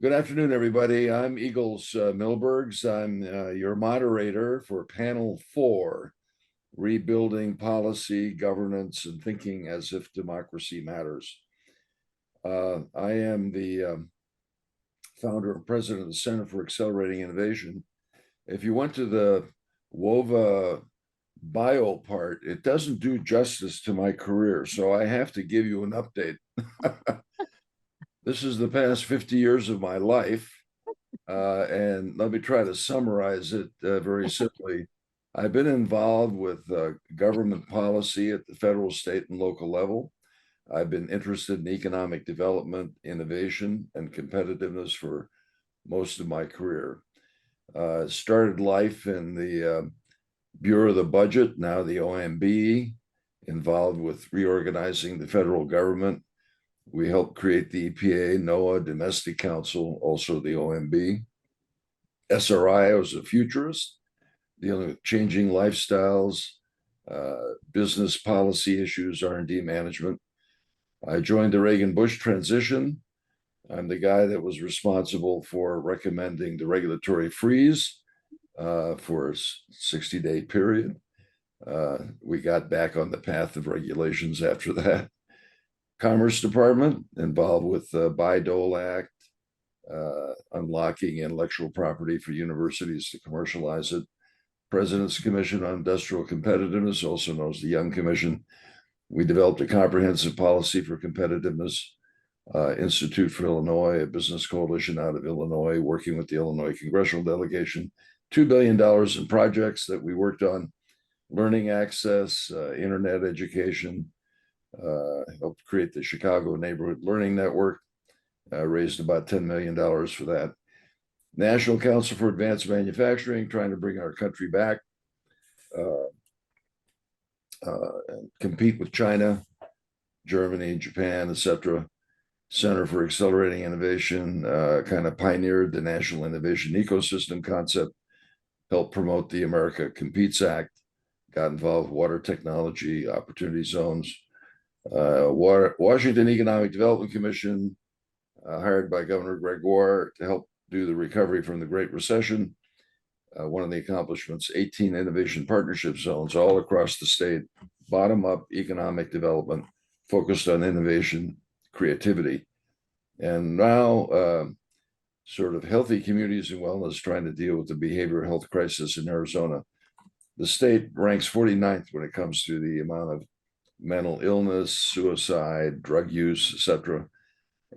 Good afternoon, everybody. I'm Eagles Milbergs. I'm your moderator for Panel 4, Rebuilding Policy, Governance, and Thinking as if Democracy Matters. I am the founder and president of the Center for Accelerating Innovation. If you went to the WOVA bio part, it doesn't do justice to my career, so I have to give you an update. This is the past 50 years of my life. And let me try to summarize it very simply. I've been involved with government policy at the federal, state, and local level. I've been interested in economic development, innovation, and competitiveness for most of my career. Started life in the Bureau of the Budget, now the OMB, involved with reorganizing the federal government. We helped create the EPA, NOAA, Domestic Council, also the OMB. SRI, I was a futurist, dealing with changing lifestyles, business policy issues, R&D management. I joined the Reagan-Bush transition. I'm the guy that was responsible for recommending the regulatory freeze for a 60-day period. We got back on the path of regulations after that. Commerce Department, involved with the Bayh-Dole Act, unlocking intellectual property for universities to commercialize it. President's Commission on Industrial Competitiveness, also known as the Young Commission. We developed a comprehensive policy for competitiveness. Institute for Illinois, a business coalition out of Illinois, working with the Illinois congressional delegation. $2 billion in projects that we worked on: learning access, internet education, helped create the Chicago Neighborhood Learning Network, raised about $10 million for that. National Council for Advanced Manufacturing, trying to bring our country back, and compete with China, Germany, Japan, etc. Center for Accelerating Innovation kind of pioneered the National Innovation Ecosystem concept, helped promote the America Competes Act, got involved with water technology, opportunity zones. Washington Economic Development Commission, hired by Governor Gregoire to help do the recovery from the Great Recession. One of the accomplishments, 18 innovation partnership zones all across the state, bottom-up economic development focused on innovation, creativity. And now, sort of healthy communities and wellness, trying to deal with the behavioral health crisis in Arizona. The state ranks 49th when it comes to the amount of mental illness, suicide, drug use, etc.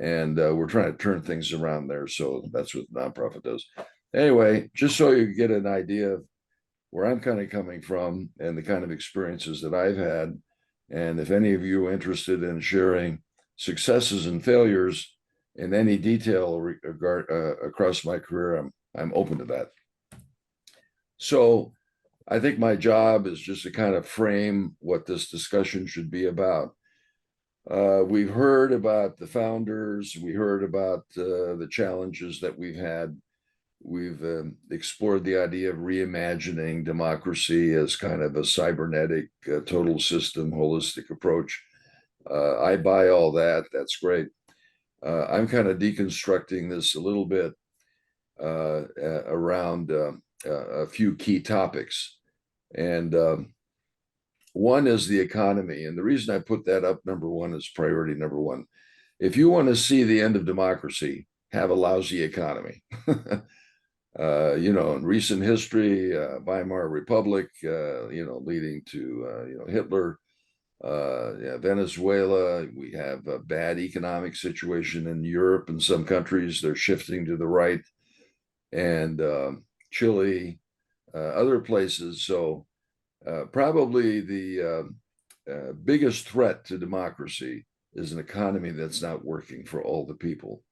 And we're trying to turn things around there. So that's what the nonprofit does. Anyway, just so you get an idea of where I'm kind of coming from and the kind of experiences that I've had. And if any of you are interested in sharing successes and failures in any detail across my career, I'm open to that. So I think my job is just to kind of frame what this discussion should be about. We've heard about the founders. We heard about the challenges that we've had. We've explored the idea of reimagining democracy as kind of a cybernetic, total system, holistic approach. I buy all that. That's great. I'm kind of deconstructing this a little bit around a few key topics. And one is the economy. And the reason I put that up, number one, is priority number one. If you want to see the end of democracy, have a lousy economy. In recent history, Weimar Republic, leading to, Hitler, Venezuela. We have a bad economic situation in Europe and some countries. They're shifting to the right, and Chile, other places. So probably the biggest threat to democracy is an economy that's not working for all the people.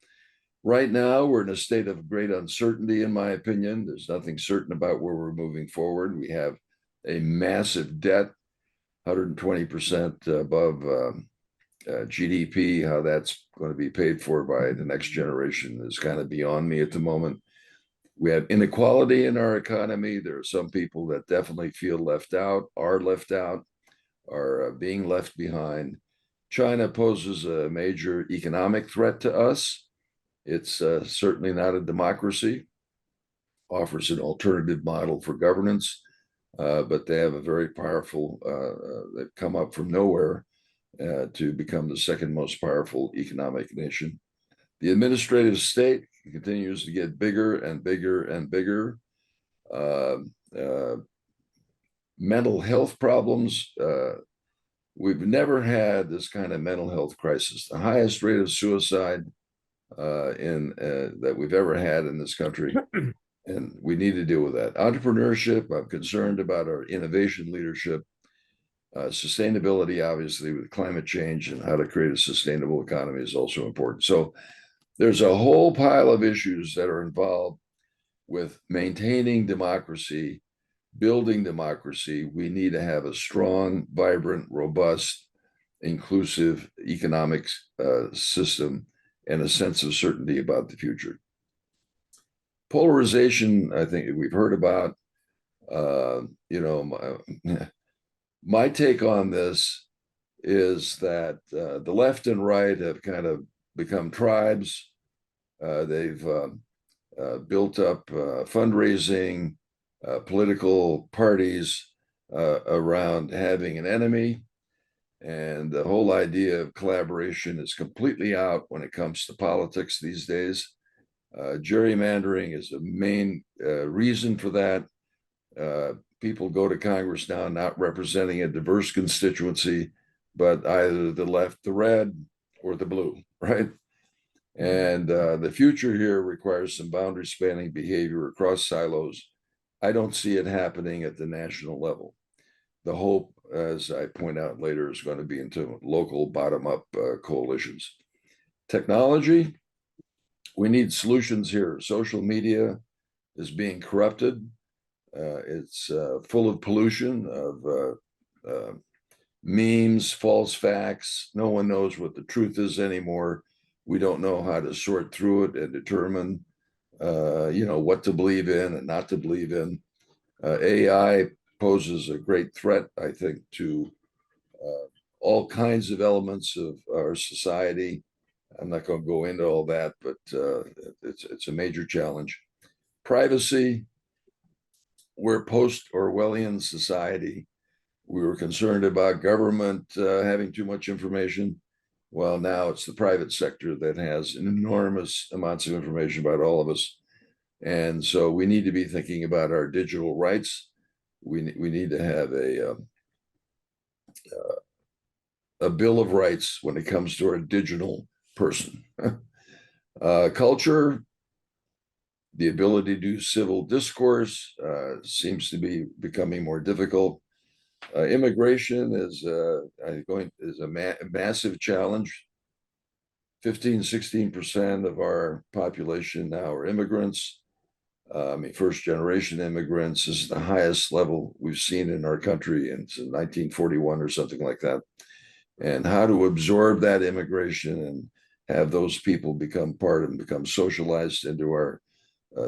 Right now, we're in a state of great uncertainty, in my opinion. There's nothing certain about where we're moving forward. We have a massive debt, 120% above GDP. How that's going to be paid for by the next generation is kind of beyond me at the moment. We have inequality in our economy. There are some people that definitely feel left out, are being left behind. China poses a major economic threat to us. It's certainly not a democracy, offers an alternative model for governance, but they have a very powerful, they've come up from nowhere to become the second most powerful economic nation. The administrative state continues to get bigger and bigger and bigger. Uh, uh, Mental health problems. We've never had this kind of mental health crisis. The highest rate of suicide in that we've ever had in this country, and we need to deal with that. Entrepreneurship. I'm concerned about our innovation leadership. Sustainability, obviously, with climate change and how to create a sustainable economy is also important. So there's a whole pile of issues that are involved with maintaining democracy, building democracy. We need to have a strong, vibrant, robust, inclusive economic system and a sense of certainty about the future. Polarization, I think we've heard about. My take on this is that the left and right have kind of become tribes. They've built up fundraising, political parties around having an enemy. And the whole idea of collaboration is completely out when it comes to politics these days. Gerrymandering is a main reason for that. People go to Congress now not representing a diverse constituency, but either the left, the red, or the blue, right? And the future here requires some boundary spanning behavior across silos. I don't see it happening at the national level. The hope, as I point out later, is going to be into local bottom-up coalitions. Technology, we need solutions here. Social media is being corrupted. It's full of pollution, of memes, false facts. No one knows what the truth is anymore. We don't know how to sort through it and determine, what to believe in and not to believe in. AI poses a great threat, I think, to all kinds of elements of our society. I'm not going to go into all that, but it's a major challenge. Privacy, we're post-Orwellian society. We were concerned about government having too much information. Well, now it's the private sector that has enormous amounts of information about all of us. And so we need to be thinking about our digital rights. We need to have a bill of rights when it comes to our digital person. Culture, the ability to do civil discourse seems to be becoming more difficult. Immigration is a massive challenge. 15-16% of our population now are immigrants. First generation immigrants. This is the highest level we've seen in our country since 1941 or something like that. And how to absorb that immigration and have those people become part and become socialized into our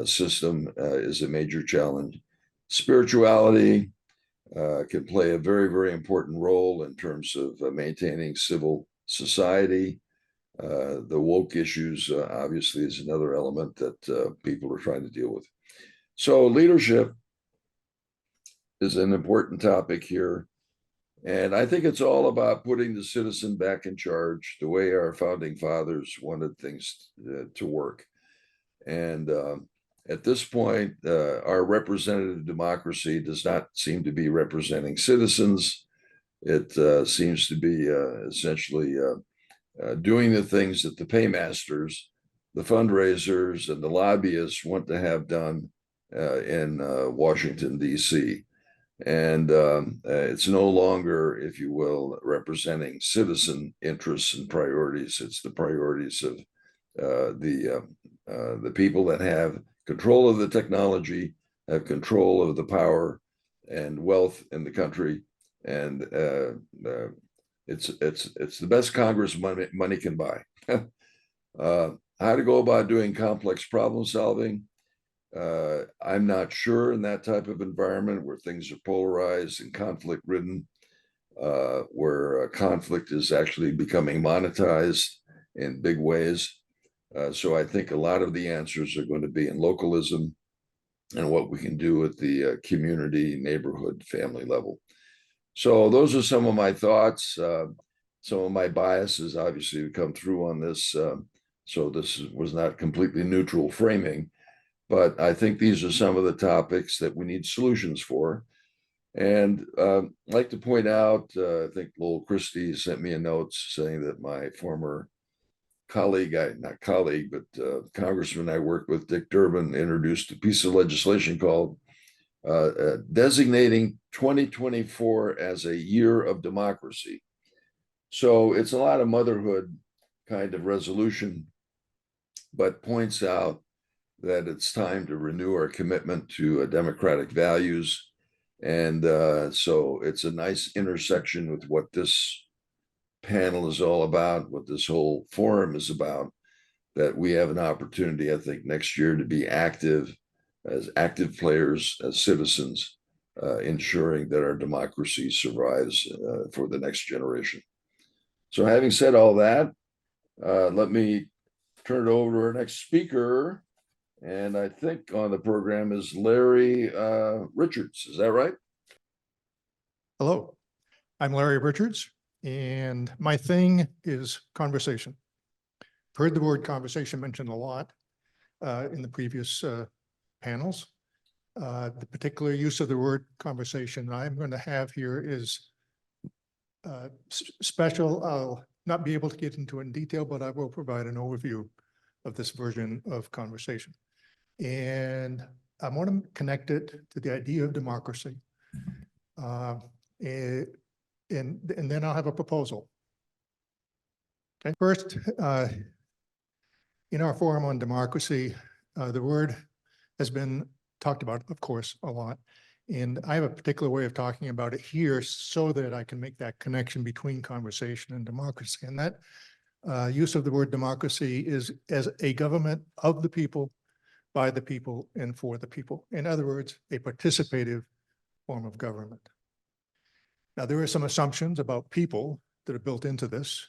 system is a major challenge. Spirituality can play a very, very important role in terms of maintaining civil society. The woke issues obviously is another element that people are trying to deal with. So leadership is an important topic here. And I think it's all about putting the citizen back in charge, the way our founding fathers wanted things to work. And at this point, our representative democracy does not seem to be representing citizens. It seems to be essentially doing the things that the paymasters, the fundraisers, and the lobbyists want to have done in Washington, D.C. And it's no longer, if you will, representing citizen interests and priorities. It's the priorities of the people that have control of the technology, have control of the power and wealth in the country, and it's the best Congress money can buy. How to go about doing complex problem solving? I'm not sure in that type of environment where things are polarized and conflict ridden, where conflict is actually becoming monetized in big ways. So I think a lot of the answers are going to be in localism and what we can do at the community, neighborhood, family level. So those are some of my thoughts. Some of my biases obviously come through on this. So this was not completely neutral framing, but I think these are some of the topics that we need solutions for. And I'd like to point out, I think Lowell Christie sent me a note saying that my former colleague, not colleague, but congressman I worked with, Dick Durbin, introduced a piece of legislation called designating 2024 as a year of democracy. So it's a lot of motherhood kind of resolution, but points out that it's time to renew our commitment to democratic values. And so it's a nice intersection with what this panel is all about, what this whole forum is about, that we have an opportunity, I think, next year to be active as active players, as citizens, ensuring that our democracy survives for the next generation. So having said all that, let me turn it over to our next speaker. And I think on the program is Larry Richards. Is that right? Hello, I'm Larry Richards, and my thing is conversation. Heard the word conversation mentioned a lot in the previous panels. The particular use of the word conversation I'm going to have here is special. I'll not be able to get into it in detail, but I will provide an overview of this version of conversation. And I want to connect it to the idea of democracy. And then I'll have a proposal. Okay, first, in our forum on democracy, the word has been talked about, of course, a lot. And I have a particular way of talking about it here so that I can make that connection between conversation and democracy. And that use of the word democracy is as a government of the people, by the people, and for the people. In other words, a participative form of government. Now, there are some assumptions about people that are built into this.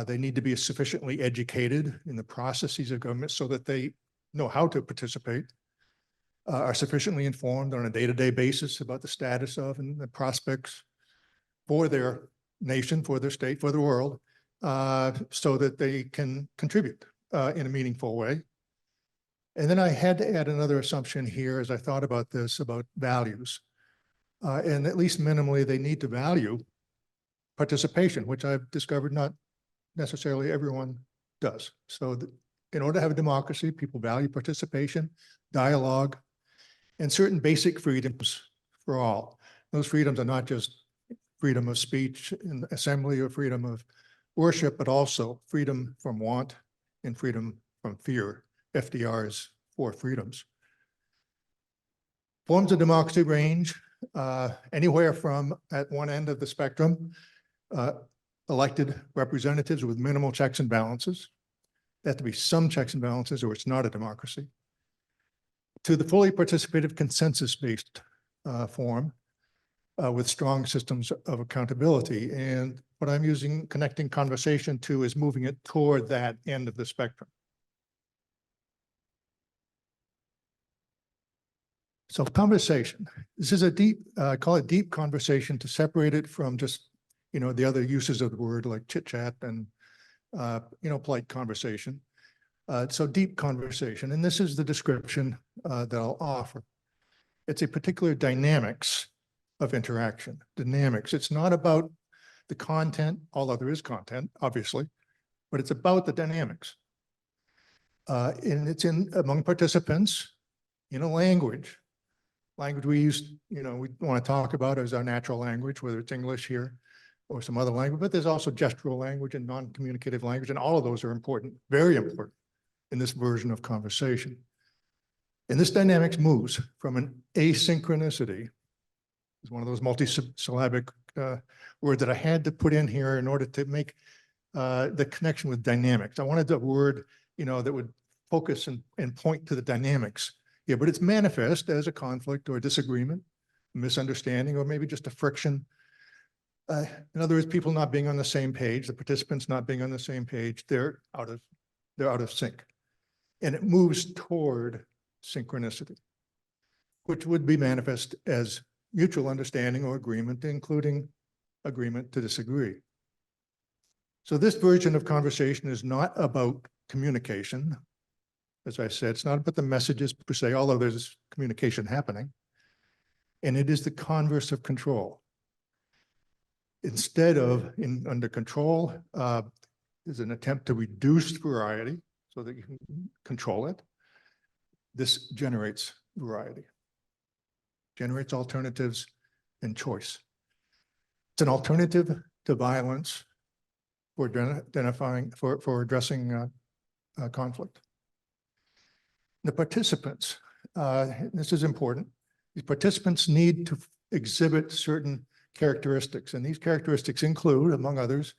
They need to be sufficiently educated in the processes of government so that they know how to participate, are sufficiently informed on a day-to-day basis about the status of and the prospects for their nation, for their state, for the world, so that they can contribute in a meaningful way. And then I had to add another assumption here as I thought about this, about values. And at least minimally, they need to value participation, which I've discovered not necessarily everyone does. So in order to have a democracy, people value participation, dialogue, and certain basic freedoms for all. Those freedoms are not just freedom of speech and assembly or freedom of worship, but also freedom from want and freedom from fear, FDR's four freedoms. Forms of democracy range anywhere from, at one end of the spectrum, elected representatives with minimal checks and balances. There have to be some checks and balances or it's not a democracy. To the fully participative consensus-based form with strong systems of accountability. And what I'm using connecting conversation to is moving it toward that end of the spectrum. So conversation, this is a deep, I call it deep conversation to separate it from just, the other uses of the word like chit chat and, polite conversation. So deep conversation, and this is the description that I'll offer. It's a particular dynamics of interaction, dynamics. It's not about the content, although there is content, obviously, but it's about the dynamics. And it's among participants in a language we use, we want to talk about as our natural language, whether it's English here or some other language, but there's also gestural language and non-communicative language, and all of those are important, very important in this version of conversation. And this dynamics moves from an asynchronicity, it's one of those multisyllabic words that I had to put in here in order to make the connection with dynamics. I wanted the word, that would focus and point to the dynamics. Yeah, but it's manifest as a conflict or a disagreement, a misunderstanding, or maybe just a friction. In other words, people not being on the same page, the participants not being on the same page, they're out of they're out of sync. And it moves toward synchronicity, which would be manifest as mutual understanding or agreement, including agreement to disagree. So this version of conversation is not about communication. As I said, it's not about the messages per se, although there's communication happening. And it is the converse of control. Instead of under control, is an attempt to reduce variety so that you can control it. This generates variety, generates alternatives and choice. It's an alternative to violence for addressing conflict. The participants, this is important. The participants need to exhibit certain characteristics, and these characteristics include, among others,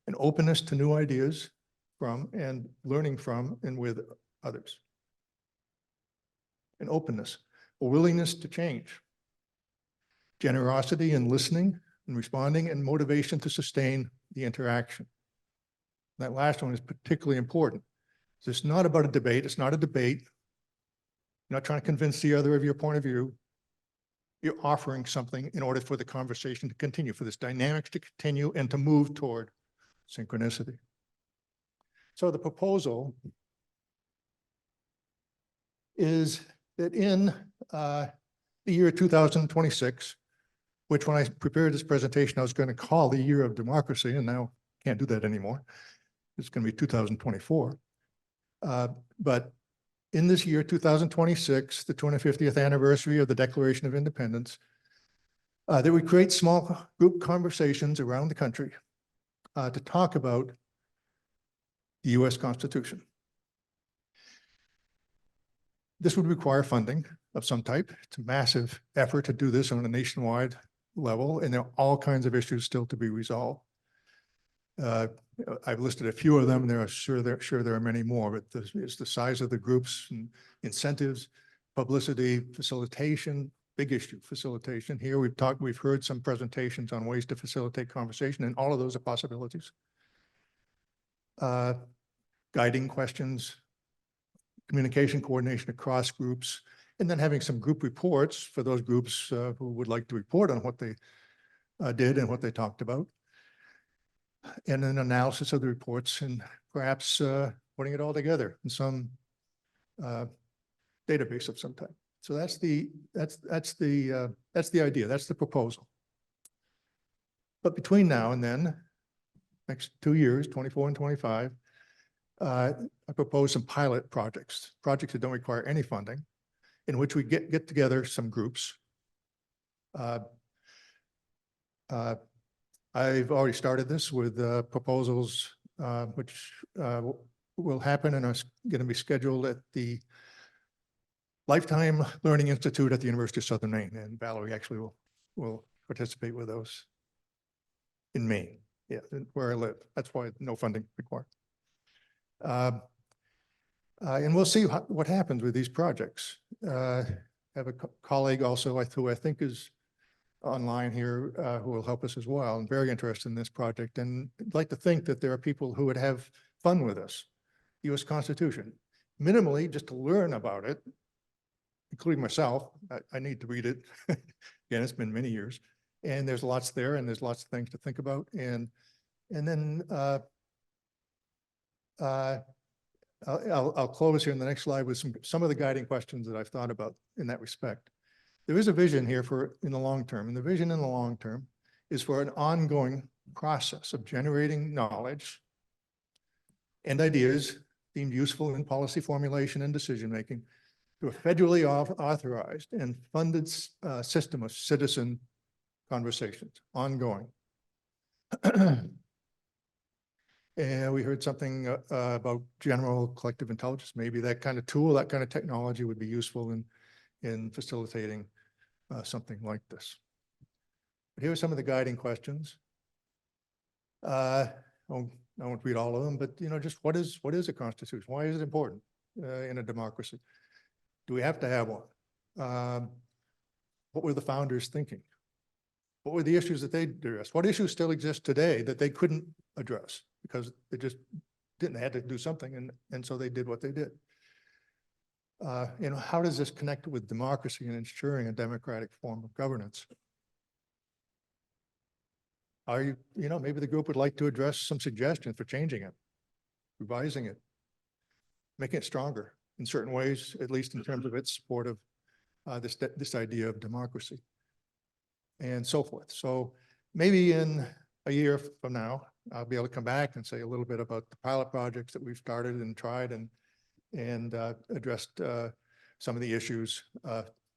an openness to new ideas from and learning from and with others. An openness, a willingness to change, generosity in listening and responding, and motivation to sustain the interaction. That last one is particularly important. So it's not about a debate. It's not a debate. You're not trying to convince the other of your point of view. You're offering something in order for the conversation to continue, for this dynamics to continue and to move toward synchronicity. So the proposal is that in the year 2026, which when I prepared this presentation, I was going to call the year of democracy, and now can't do that anymore. It's going to be 2024. But in this year, 2026, the 250th anniversary of the Declaration of Independence, that we create small group conversations around the country to talk about the US Constitution. This would require funding of some type. It's a massive effort to do this on a nationwide level, and there are all kinds of issues still to be resolved. I've listed a few of them. There are many more, but it's the size of the groups and incentives, publicity, facilitation, big issue, facilitation. Here we've heard some presentations on ways to facilitate conversation, and all of those are possibilities. Guiding questions, communication coordination across groups, and then having some group reports for those groups who would like to report on what they did and what they talked about. And an analysis of the reports, and perhaps putting it all together in some database of some type. So that's the idea. That's the proposal. But between now and then, next 2 years, 24 and 25, I propose some pilot projects that don't require any funding, in which we get together some groups. I've already started this with proposals which will happen and are going to be scheduled at the Lifetime Learning Institute at the University of Southern Maine, and Valerie actually will participate with those in Maine, yeah, where I live. That's why no funding required. And we'll see what happens with these projects. I have a colleague also who I think is online here who will help us as well. I'm very interested in this project, and I'd like to think that there are people who would have fun with us. US Constitution, minimally just to learn about it, including myself. I need to read it. Again, it's been many years, and there's lots there, and there's lots of things to think about. And then I'll close here in the next slide with some of the guiding questions that I've thought about in that respect. There is a vision here in the long term, and the vision in the long term is for an ongoing process of generating knowledge and ideas deemed useful in policy formulation and decision-making through a federally authorized and funded system of citizen conversations, ongoing. And we heard something about general collective intelligence. Maybe that kind of tool, that kind of technology would be useful in facilitating something like this. But here are some of the guiding questions. I won't read all of them, but just what is a constitution? Why is it important in a democracy? Do we have to have one? What were the founders thinking? What were the issues that they addressed? What issues still exist today that they couldn't address because they just didn't, they had to do something, and so they did what they did. How does this connect with democracy and ensuring a democratic form of governance? Maybe the group would like to address some suggestions for changing it, revising it, making it stronger in certain ways, at least in terms of its support of this idea of democracy and so forth. So maybe in a year from now, I'll be able to come back and say a little bit about the pilot projects that we've started and tried and addressed some of the issues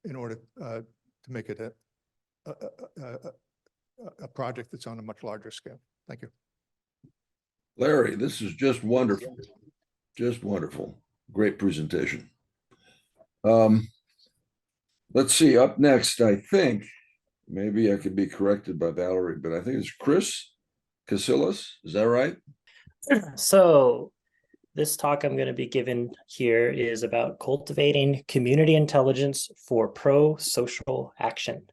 in order to make it a project that's on a much larger scale. Thank you. Larry, this is just wonderful. Just wonderful. Great presentation. Let's see, up next, I think, maybe I could be corrected by Valerie, but I think it's Chris Casillas. Is that right? So this talk I'm going to be giving here is about cultivating community intelligence for pro-social action.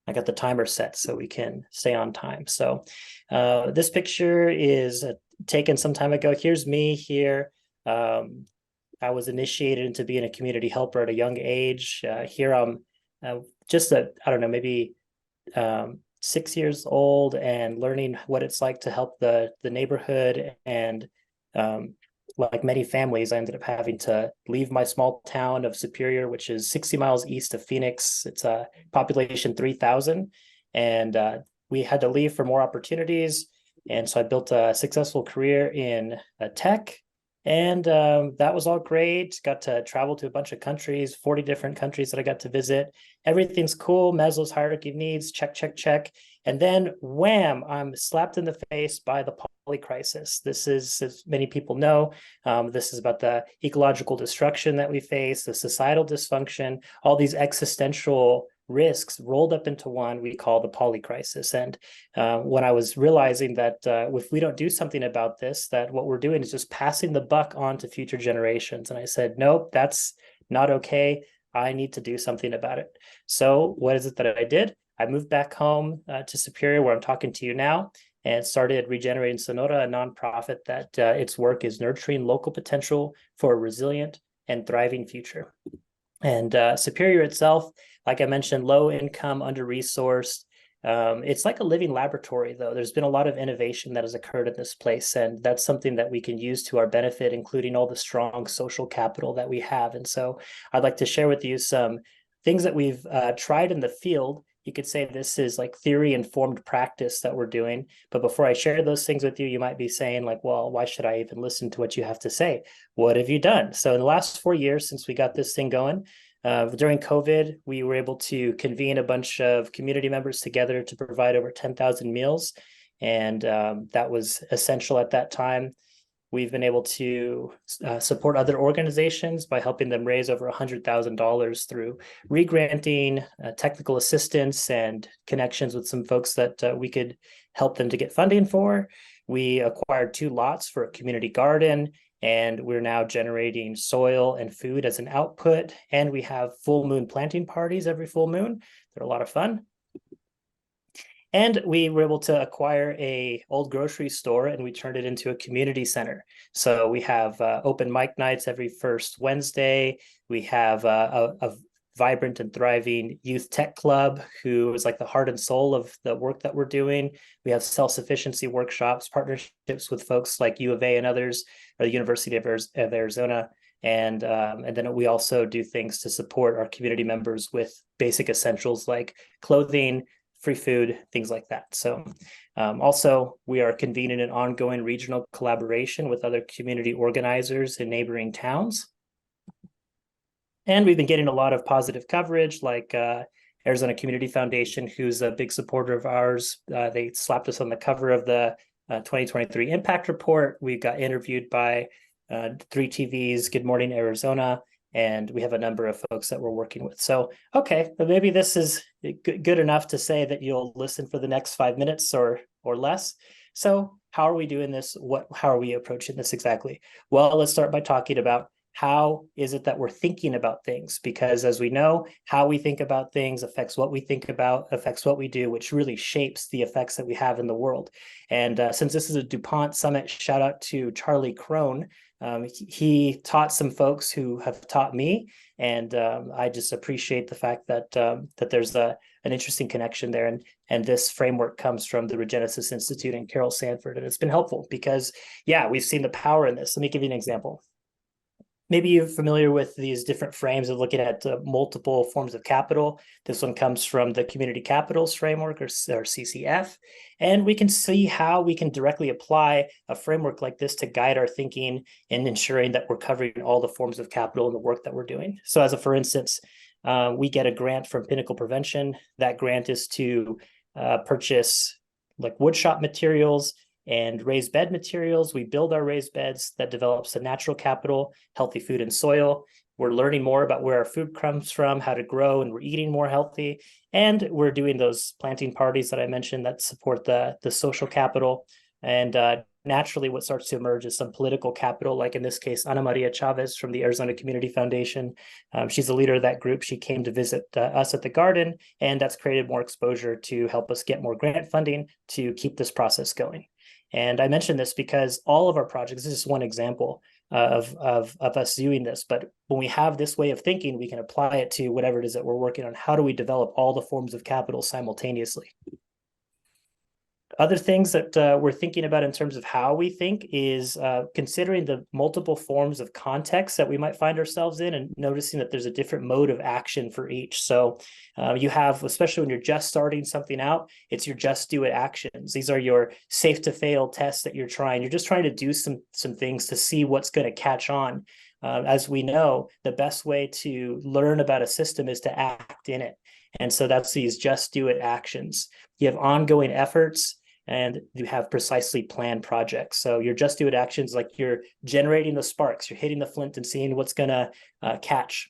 I got the timer set so we can stay on time. So this picture is taken some time ago. Here's me here. I was initiated into being a community helper at a young age. Here I'm just I don't know, maybe 6 years old and learning what it's like to help the neighborhood. And like many families, I ended up having to leave my small town of Superior, which is 60 miles east of Phoenix. It's a population 3,000. And we had to leave for more opportunities. And so I built a successful career in tech. And that was all great. Got to travel to a bunch of countries, 40 different countries that I got to visit. Everything's cool. Maslow's hierarchy of needs, check, check, check. And then wham, I'm slapped in the face by the poly crisis. This is, as many people know, this is about the ecological destruction that we face, the societal dysfunction, all these existential risks rolled up into one we call the poly crisis. And when I was realizing that if we don't do something about this, that what we're doing is just passing the buck on to future generations. And I said, nope, that's not okay. I need to do something about it. So what is it that I did? I moved back home to Superior, where I'm talking to you now, and started Regenerating Sonora, a nonprofit that its work is nurturing local potential for a resilient and thriving future. And Superior itself, like I mentioned, low income, under-resourced. It's like a living laboratory, though. There's been a lot of innovation that has occurred in this place, and that's something that we can use to our benefit, including all the strong social capital that we have. And so I'd like to share with you some things that we've tried in the field. You could say this is like theory-informed practice that we're doing. But before I share those things with you, you might be saying like, well, why should I even listen to what you have to say? What have you done? So in the last 4 years since we got this thing going, during COVID, we were able to convene a bunch of community members together to provide over 10,000 meals. And that was essential at that time. We've been able to support other organizations by helping them raise over $100,000 through regranting, technical assistance, and connections with some folks that we could help them to get funding for. We acquired 2 lots for a community garden, and we're now generating soil and food as an output. And we have full moon planting parties every full moon. They're a lot of fun. And we were able to acquire a old grocery store, and we turned it into a community center. So we have open mic nights every first Wednesday. We have a vibrant and thriving youth tech club, who is like the heart and soul of the work that we're doing. We have self-sufficiency workshops, partnerships with folks like U of A and others, or the University of Arizona. And then we also do things to support our community members with basic essentials like clothing, free food, things like that. So also, we are convening an ongoing regional collaboration with other community organizers in neighboring towns. And we've been getting a lot of positive coverage, like Arizona Community Foundation, who's a big supporter of ours. They slapped us on the cover of the 2023 Impact Report. We got interviewed by 3TV's Good Morning Arizona, and we have a number of folks that we're working with. So, okay, but maybe this is good enough to say that you'll listen for the next 5 minutes or less. So how are we doing this? How are we approaching this exactly? Well, let's start by talking about how is it that we're thinking about things? Because as we know, how we think about things affects what we think about, affects what we do, which really shapes the effects that we have in the world. And since this is a DuPont Summit, shout out to Charlie Crone. He taught some folks who have taught me, and I just appreciate the fact that that there's an interesting connection there. And this framework comes from the Regenesis Institute and Carol Sanford, and it's been helpful because, yeah, we've seen the power in this. Let me give you an example. Maybe you're familiar with these different frames of looking at multiple forms of capital. This one comes from the Community Capitals Framework, or CCF. And we can see how we can directly apply a framework like this to guide our thinking and ensuring that we're covering all the forms of capital in the work that we're doing. So as a, for instance, we get a grant from Pinnacle Prevention. That grant is to purchase like woodshop materials and raised bed materials. We build our raised beds that develops the natural capital, healthy food and soil. We're learning more about where our food comes from, how to grow, and we're eating more healthy. And we're doing those planting parties that I mentioned that support the social capital. And naturally, what starts to emerge is some political capital, like in this case, Ana Maria Chavez from the Arizona Community Foundation. She's a leader of that group. She came to visit us at the garden, and that's created more exposure to help us get more grant funding to keep this process going. And I mention this because all of our projects, this is one example of us doing this, but when we have this way of thinking, we can apply it to whatever it is that we're working on. How do we develop all the forms of capital simultaneously? Other things that we're thinking about in terms of how we think is considering the multiple forms of context that we might find ourselves in, and noticing that there's a different mode of action for each. So you have, especially when you're just starting something out, it's your just do it actions. These are your safe to fail tests that you're trying. You're just trying to do some things to see what's going to catch on. As we know, the best way to learn about a system is to act in it. And so that's these just do it actions. You have ongoing efforts, and you have precisely planned projects. So your just do it actions, like you're generating the sparks, you're hitting the flint and seeing what's going to catch.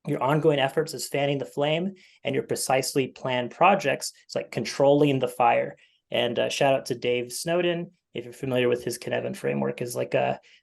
Your ongoing efforts is fanning the flame, and your precisely planned projects, it's like controlling the fire. And shout out to Dave Snowden, if you're familiar with his Cynefin framework, is like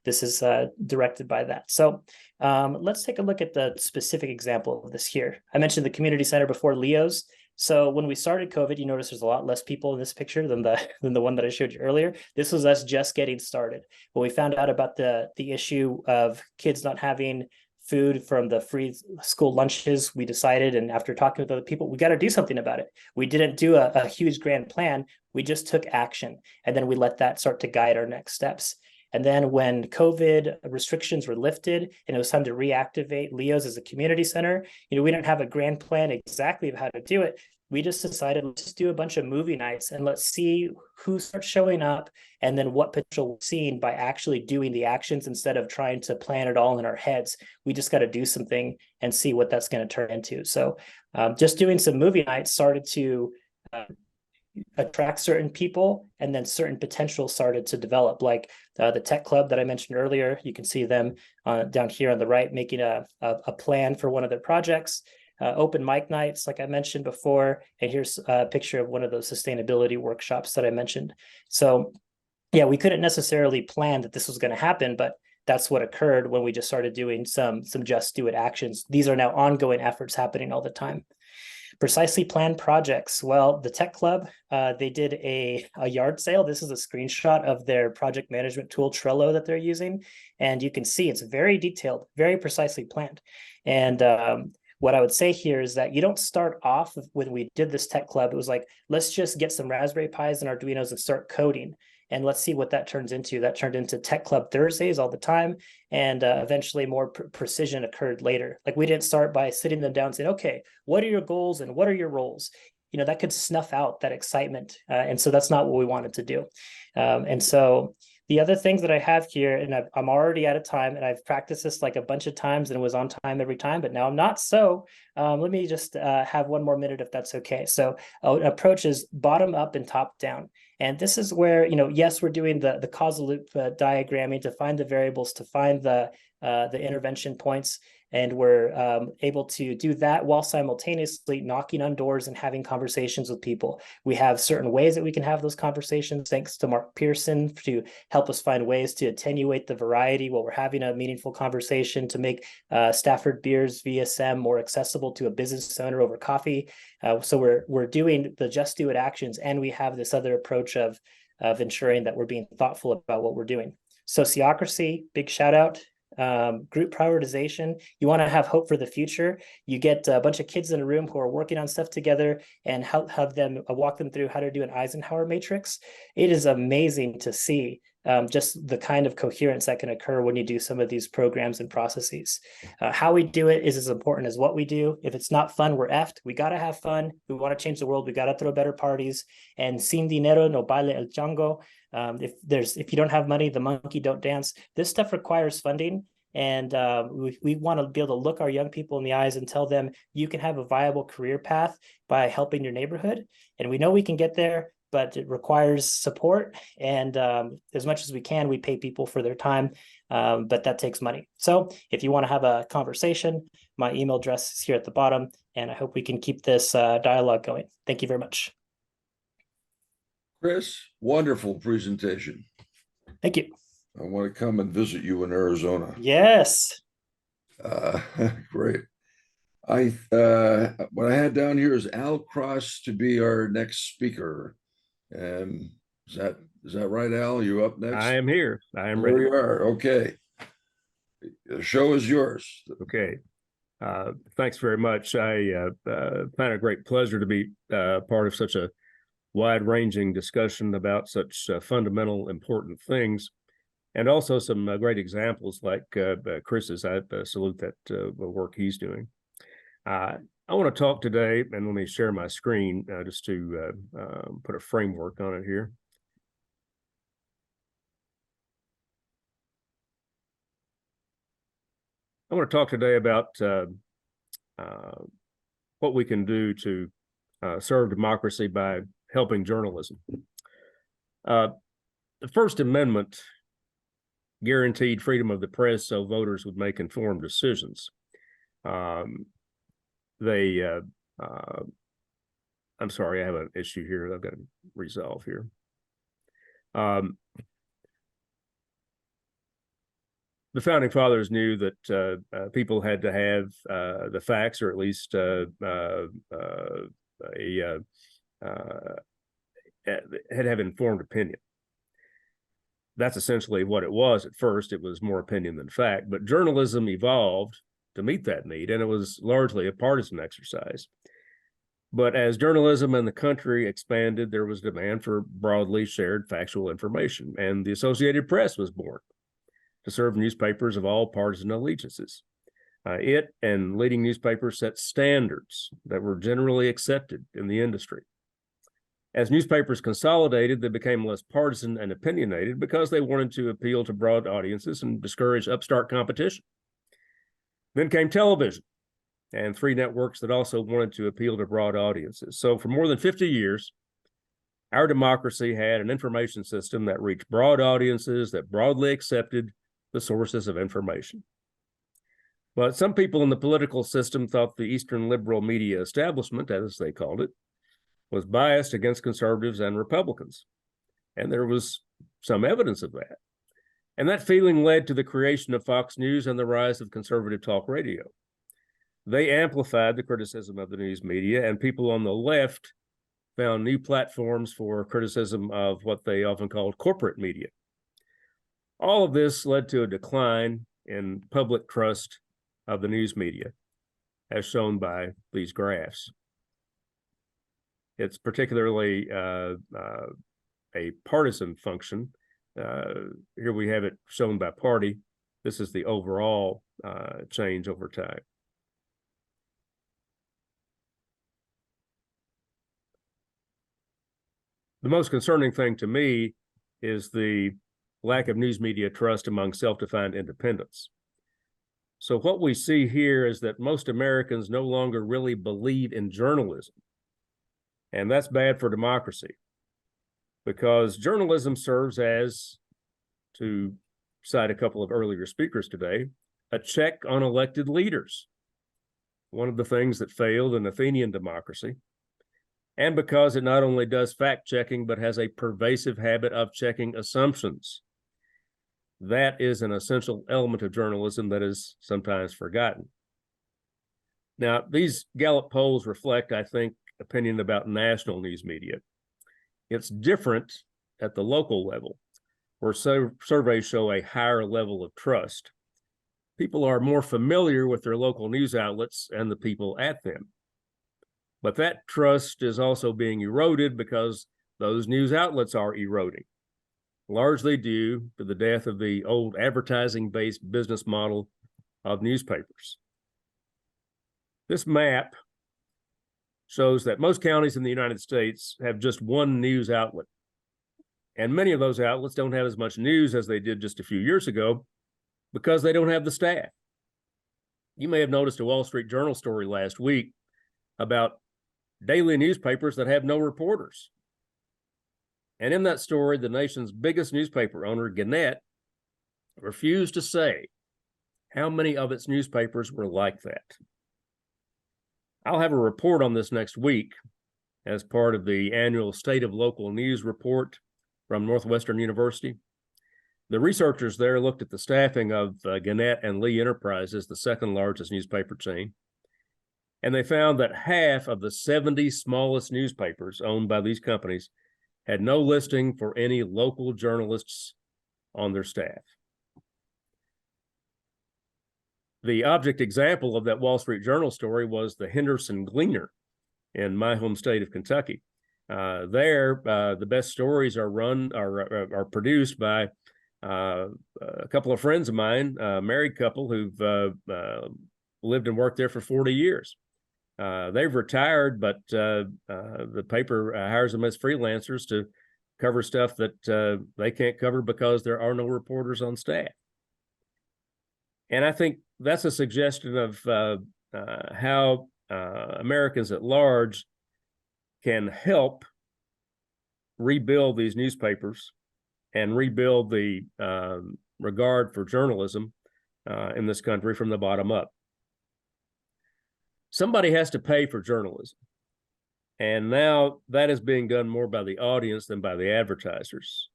this is directed by that. So let's take a look at the specific example of this here. I mentioned the community center before, Leo's. So when we started COVID, you notice there's a lot less people in this picture than the one that I showed you earlier. This was us just getting started. When we found out about the issue of kids not having food from the free school lunches, we decided, and after talking with other people, we got to do something about it. We didn't do a huge grand plan. We just took action, and then we let that start to guide our next steps. And then when COVID restrictions were lifted and it was time to reactivate Leo's as a community center, we didn't have a grand plan exactly of how to do it. We just decided, let's just do a bunch of movie nights and let's see who starts showing up and then what potential we're seeing by actually doing the actions instead of trying to plan it all in our heads. We just got to do something and see what that's going to turn into. So just doing some movie nights started to attract certain people, and then certain potential started to develop, like the tech club that I mentioned earlier. You can see them down here on the right making a plan for one of their projects. Open mic nights, like I mentioned before, and here's a picture of one of those sustainability workshops that I mentioned. So yeah, we couldn't necessarily plan that this was going to happen, but that's what occurred when we just started doing some just do it actions. These are now ongoing efforts happening all the time. Precisely planned projects. Well, the tech club, they did a yard sale. This is a screenshot of their project management tool, Trello, that they're using. And you can see it's very detailed, very precisely planned. And what I would say here is that you don't start off when we did this tech club, it was like, let's just get some Raspberry Pis and Arduinos and start coding. And let's see what that turns into. That turned into Tech Club Thursdays all the time. And eventually more precision occurred later. Like we didn't start by sitting them down and saying, okay, what are your goals and what are your roles? That could snuff out that excitement. And so that's not what we wanted to do. And so the other things that I have here, and I'm already out of time, and I've practiced this like a bunch of times and was on time every time, but now I'm not. So let me just have one more minute if that's okay. So approach is bottom up and top down. And this is where, yes, we're doing the causal loop diagramming to find the variables, to find the the intervention points. And we're able to do that while simultaneously knocking on doors and having conversations with people. We have certain ways that we can have those conversations, thanks to Mark Pearson to help us find ways to attenuate the variety while we're having a meaningful conversation, to make Stafford Beers VSM more accessible to a business owner over coffee. So we're doing the Just Do It actions, and we have this other approach of ensuring that we're being thoughtful about what we're doing. Sociocracy, big shout out. Group prioritization. You want to have hope for the future. You get a bunch of kids in a room who are working on stuff together and have them walk them through how to do an Eisenhower matrix. It is amazing to see just the kind of coherence that can occur when you do some of these programs and processes. How we do it is as important as what we do. If it's not fun, we're effed. We got to have fun. We want to change the world. We got to throw better parties. And sin dinero no baile el chango. If you don't have money, the monkey don't dance. This stuff requires funding. And we want to be able to look our young people in the eyes and tell them you can have a viable career path by helping your neighborhood. And we know we can get there, but it requires support. And as much as we can, we pay people for their time, but that takes money. So if you want to have a conversation, my email address is here at the bottom, and I hope we can keep this dialogue going. Thank you very much. Chris, wonderful presentation. Thank you. I want to come and visit you in Arizona. Yes. Great. What I had down here is Al Cross to be our next speaker. And is that right, Al? You up next? I am here. I am There ready. you are. Okay. The show is yours. Okay. Thanks very much. I find it a great pleasure to be part of such a wide-ranging discussion about such fundamental, important things, and also some great examples like Chris's. I salute that work he's doing. I want to talk today, and let me share my screen just to put a framework on it here. I want to talk today about what we can do to serve democracy by helping journalism. The First Amendment guaranteed freedom of the press so voters would make informed decisions. I'm sorry, I have an issue here that I've got to resolve here. The founding fathers knew that people had to have the facts, or at least had to have informed opinion. That's essentially what it was at first. It was more opinion than fact, but journalism evolved to meet that need, and it was largely a partisan exercise. But as journalism in the country expanded, there was demand for broadly shared factual information, and the Associated Press was born to serve newspapers of all partisan allegiances. It and leading newspapers set standards that were generally accepted in the industry. As newspapers consolidated, they became less partisan and opinionated because they wanted to appeal to broad audiences and discourage upstart competition. Then came television and three networks that also wanted to appeal to broad audiences. So for more than 50 years, our democracy had an information system that reached broad audiences that broadly accepted the sources of information. But some people in the political system thought the Eastern liberal media establishment, as they called it, was biased against conservatives and Republicans. And there was some evidence of that. And that feeling led to the creation of Fox News and the rise of conservative talk radio. They amplified the criticism of the news media, and people on the left found new platforms for criticism of what they often called corporate media. All of this led to a decline in public trust of the news media, as shown by these graphs. It's particularly a partisan function. Here we have it shown by party. This is the overall change over time. The most concerning thing to me is the lack of news media trust among self-defined independents. So what we see here is that most Americans no longer really believe in journalism. And that's bad for democracy, because journalism serves as, to cite a couple of earlier speakers today, a check on elected leaders, one of the things that failed in Athenian democracy, and because it not only does fact checking, but has a pervasive habit of checking assumptions. That is an essential element of journalism that is sometimes forgotten. Now, these Gallup polls reflect, I think, opinion about national news media. It's different at the local level, where surveys show a higher level of trust. People are more familiar with their local news outlets and the people at them. But that trust is also being eroded because those news outlets are eroding, largely due to the death of the old advertising-based business model of newspapers. This map shows that most counties in the United States have just one news outlet. And many of those outlets don't have as much news as they did just a few years ago because they don't have the staff. You may have noticed a Wall Street Journal story last week about daily newspapers that have no reporters. And in that story, the nation's biggest newspaper owner, Gannett, refused to say how many of its newspapers were like that. I'll have a report on this next week as part of the annual State of Local News report from Northwestern University. The researchers there looked at the staffing of Gannett and Lee Enterprises, the second largest newspaper chain, and they found that half of the 70 smallest newspapers owned by these companies had no listing for any local journalists on their staff. The object example of that Wall Street Journal story was the Henderson Gleaner in my home state of Kentucky. The best stories are produced by a couple of friends of mine, a married couple who've lived and worked there for 40 years. They've retired, but the paper hires them as freelancers to cover stuff that they can't cover because there are no reporters on staff. And I think that's a suggestion of how Americans at large can help rebuild these newspapers and rebuild the regard for journalism in this country from the bottom up. Somebody has to pay for journalism. And now that is being done more by the audience than by the advertisers.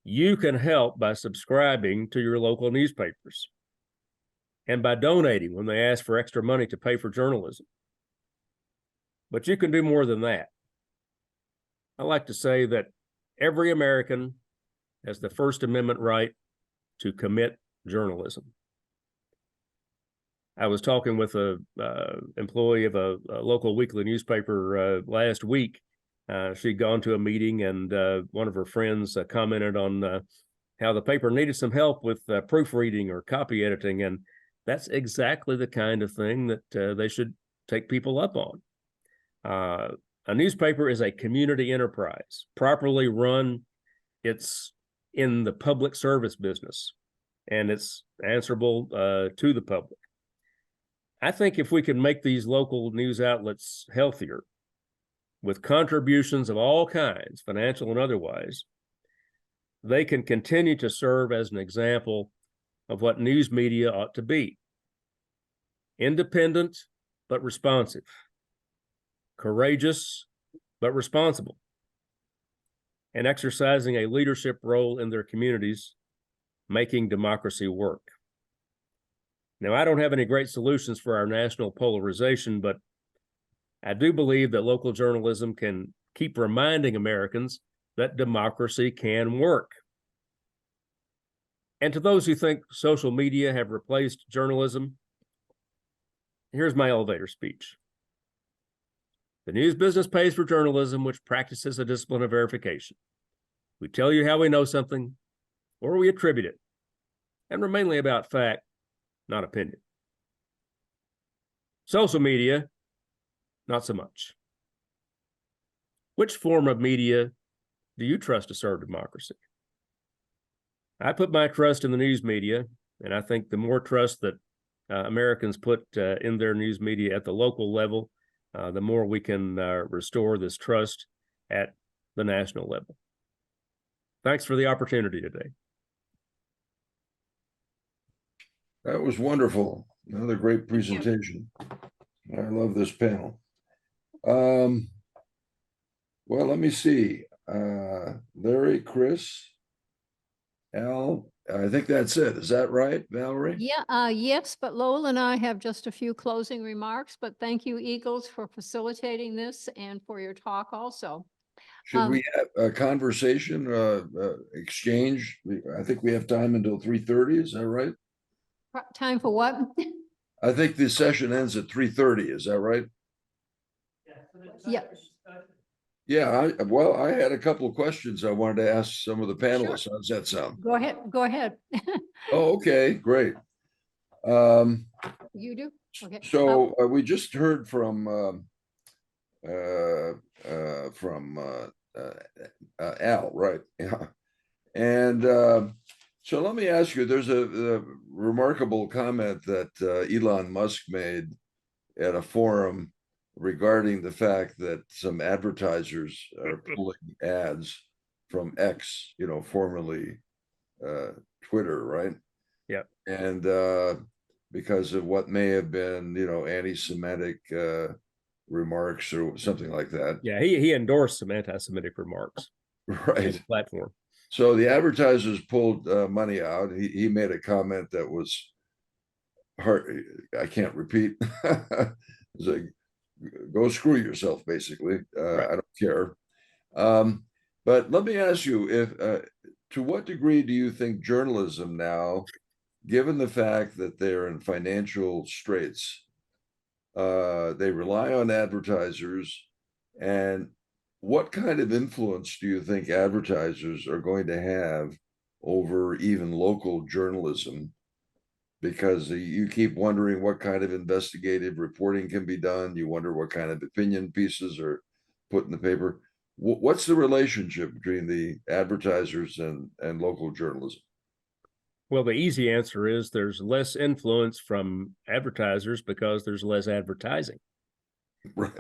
You can help by subscribing to your local newspapers and by donating when they ask for extra money to pay for journalism. But you can do more than that. I like to say that every American has the First Amendment right to commit journalism. I was talking with an employee of a local weekly newspaper last week. She'd gone to a meeting, and one of her friends commented on how the paper needed some help with proofreading or copy editing, and that's exactly the kind of thing that they should take people up on. A newspaper is a community enterprise. Properly run, it's in the public service business, and it's answerable to the public. I think if we can make these local news outlets healthier with contributions of all kinds, financial and otherwise, they can continue to serve as an example of what news media ought to be. Independent, but responsive. Courageous, but responsible. And exercising a leadership role in their communities, making democracy work. Now, I don't have any great solutions for our national polarization, but I do believe that local journalism can keep reminding Americans that democracy can work. And to those who think social media have replaced journalism, here's my elevator speech. The news business pays for journalism, which practices a discipline of verification. We tell you how we know something, or we attribute it, and we're mainly about fact, not opinion. Social media, not so much. Which form of media do you trust to serve democracy? I put my trust in the news media, and I think the more trust that Americans put in their news media at the local level, the more we can restore this trust at the national level. Thanks for the opportunity today. That was wonderful. Another great presentation. I love this panel. Well, let me see. Larry, Chris, Al, I think that's it. Is that right, Valerie? Yeah, yes, but Lowell and I have just a few closing remarks, but thank you, Eagles, for facilitating this and for your talk also. Should we have a conversation, exchange? I think we have time until 3:30. Is that right? Time for what? I think the session ends at 3:30. Is that right? Yeah. Yeah, well, I had a couple of questions I wanted to ask some of the panelists. How does that sound? Go ahead, go ahead. Oh, okay, great. You do? Okay. So we just heard from Al, right? Yeah. And so let me ask you, there's a remarkable comment that Elon Musk made at a forum regarding the fact that some advertisers are pulling ads from X, formerly Twitter, right? Yeah. And because of what may have been, anti-Semitic remarks or something like that. Yeah, he endorsed some anti-Semitic remarks on Right. the platform. So the advertisers pulled money out. He made a comment that was hard. I can't repeat. It's like, go screw yourself, basically. Right. I don't care. But let me ask you, to what degree do you think journalism now, given the fact that they're in financial straits, they rely on advertisers, and what kind of influence do you think advertisers are going to have over even local journalism? Because you keep wondering what kind of investigative reporting can be done. You wonder what kind of opinion pieces are put in the paper. What's the relationship between the advertisers and local journalism? Well, the easy answer is there's less influence from advertisers because there's less advertising. Right.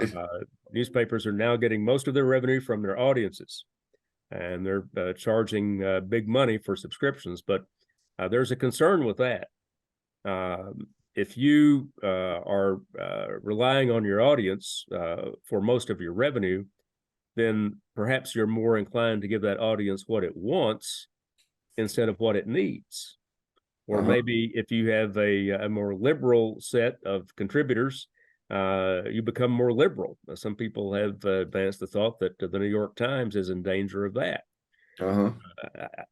Newspapers are now getting most of their revenue from their audiences, and they're charging big money for subscriptions. But there's a concern with that. If you are relying on your audience for most of your revenue, then perhaps you're more inclined to give that audience what it wants instead of what it needs. Or maybe if you have a more liberal set of contributors, you become more liberal. Some people have advanced the thought that the New York Times is in danger of that.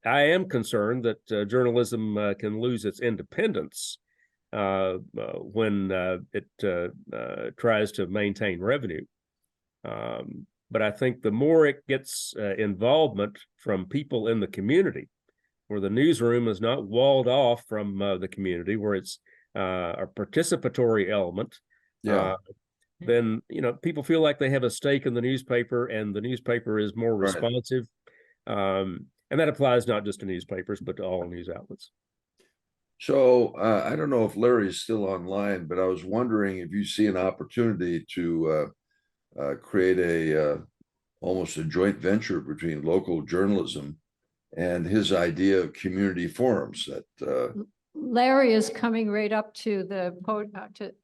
I am concerned that journalism can lose its independence when it tries to maintain revenue. But I think the more it gets involvement from people in the community, where the newsroom is not walled off from the community, where it's a participatory element, then people feel like they have a stake in the newspaper, and the newspaper is more responsive. And that applies not just to newspapers, but to all news outlets. So I don't know if Larry's still online, but I was wondering if you see an opportunity to create almost a joint venture between local journalism and his idea of community forums that Larry is coming right up to the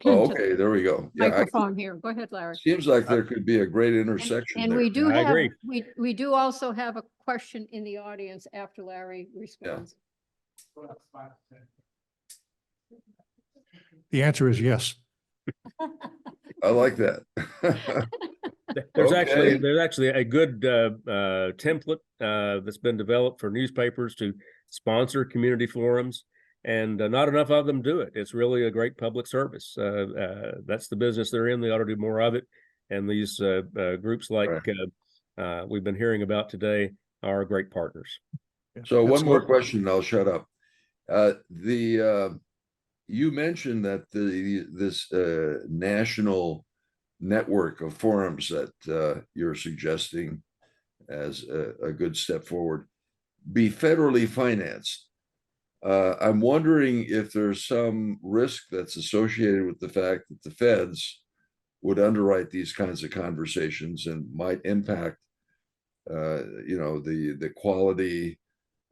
okay, there we go. Yeah, microphone here. Go ahead, Larry. seems like there could be a great intersection And there. we do I have, agree. we do also have a question in the audience after Larry responds. The answer is yes. I like that. There's Okay. actually a good template that's been developed for newspapers to sponsor community forums, and not enough of them do it. It's really a great public service. That's the business they're in. They ought to do more of it. And these groups like we've been hearing about today are great partners. So one more question, and I'll shut up. You mentioned that this national network of forums that you're suggesting as a good step forward be federally financed. I'm wondering if there's some risk that's associated with the fact that the feds would underwrite these kinds of conversations and might impact, the quality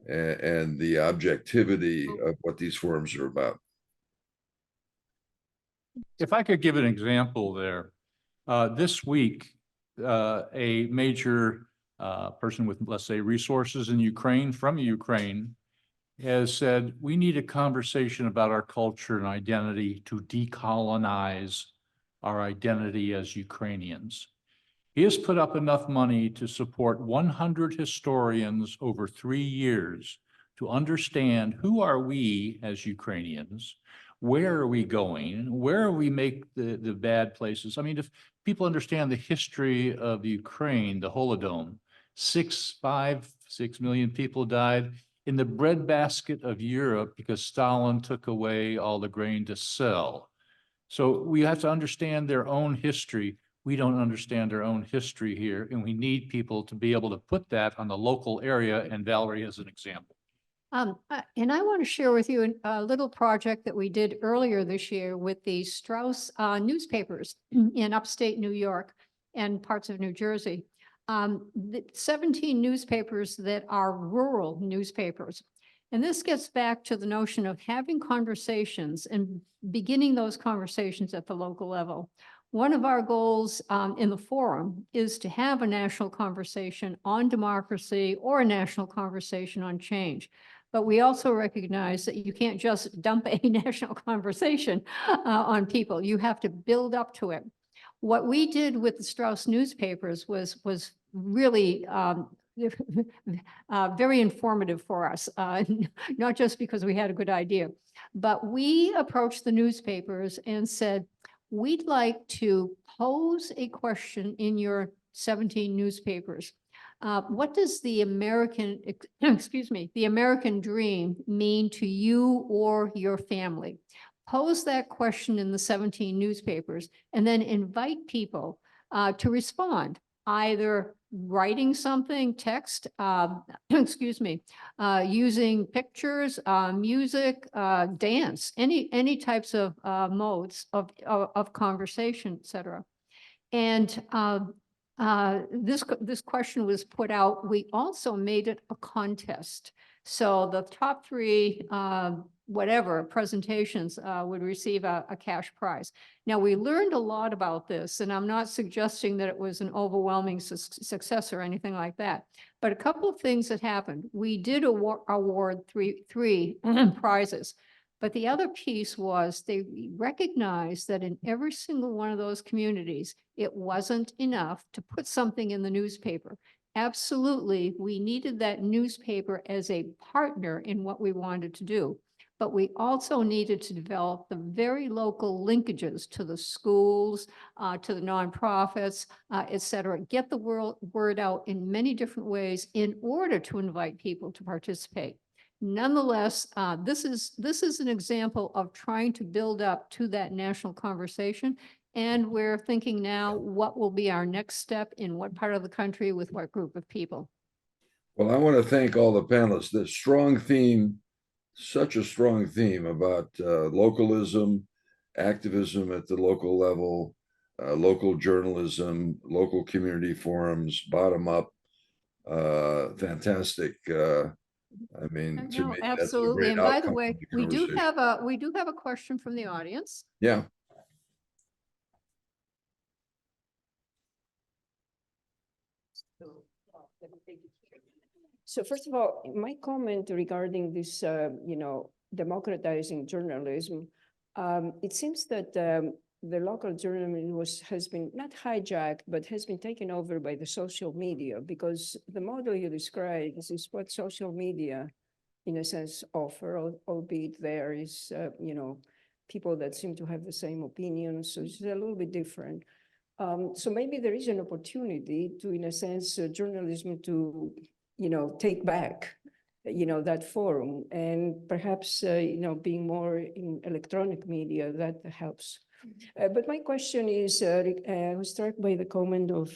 and the objectivity of what these forums are about. If I could give an example there, this week, a major person with, let's say, resources in Ukraine, from Ukraine, has said, we need a conversation about our culture and identity to decolonize our identity as Ukrainians. He has put up enough money to support 100 historians over 3 years to understand who are we as Ukrainians, where are we going, where we make the bad places. I mean, if people understand the history of Ukraine, the Holodomor, 6 million people died in the breadbasket of Europe because Stalin took away all the grain to sell. So we have to understand their own history. We don't understand our own history here, and we need people to be able to put that on the local area, and Valerie is an example. And I want to share with you a little project that we did earlier this year with the Strauss newspapers in upstate New York and parts of New Jersey. The 17 newspapers that are rural newspapers. And this gets back to the notion of having conversations and beginning those conversations at the local level. One of our goals in the forum is to have a national conversation on democracy or a national conversation on change. But we also recognize that you can't just dump a national conversation on people. You have to build up to it. What we did with the Strauss newspapers was really very informative for us, not just because we had a good idea, but we approached the newspapers and said, we'd like to pose a question in your 17 newspapers. What does the American, the American dream mean to you or your family? Pose that question in the 17 newspapers and then invite people to respond, either writing something, text, using pictures, music, dance, any types of modes of conversation, et cetera. And this question was put out. We also made it a contest. So the top 3 presentations would receive a cash prize. Now, we learned a lot about this, and I'm not suggesting that it was an overwhelming success or anything like that. But a couple of things that happened. We did award three prizes. But the other piece was they recognized that in every single one of those communities, it wasn't enough to put something in the newspaper. Absolutely, we needed that newspaper as a partner in what we wanted to do. But we also needed to develop the very local linkages to the schools, to the nonprofits, et cetera. Get the word out in many different ways in order to invite people to participate. Nonetheless, this is an example of trying to build up to that national conversation. And we're thinking now, what will be our next step in what part of the country with what group of people? Well, I want to thank all the panelists. The strong theme, such a strong theme about localism, activism at the local level, local journalism, local community forums, bottom up. Fantastic. I mean, to No, me, that's a absolutely. great And by the outcome way, of the we do conversation. have a question from the audience. Yeah. So first of all, my comment regarding this, democratizing journalism, it seems that the local journalism has been not hijacked, but has been taken over by the social media, because the model you described is what social media, in a sense, offer, albeit there is, people that seem to have the same opinions, so it's a little bit different. So maybe there is an opportunity to, in a sense, journalism to, take back, that forum, and perhaps, being more in electronic media, that helps. But my question is, I was struck by the comment of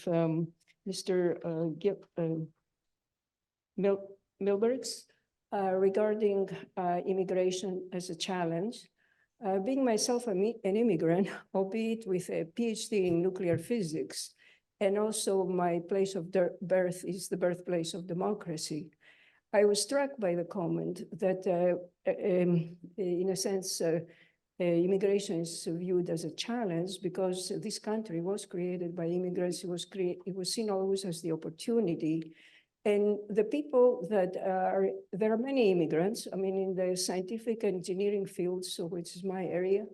Mr. Milbergs regarding immigration as a challenge. Being myself an immigrant, albeit with a PhD in nuclear physics, and also my place of birth is the birthplace of democracy, I was struck by the comment that, in a sense, immigration is viewed as a challenge because this country was created by immigrants. It was seen always as the opportunity. And the people that there are many immigrants. I mean, in the scientific engineering fields, so which is my area,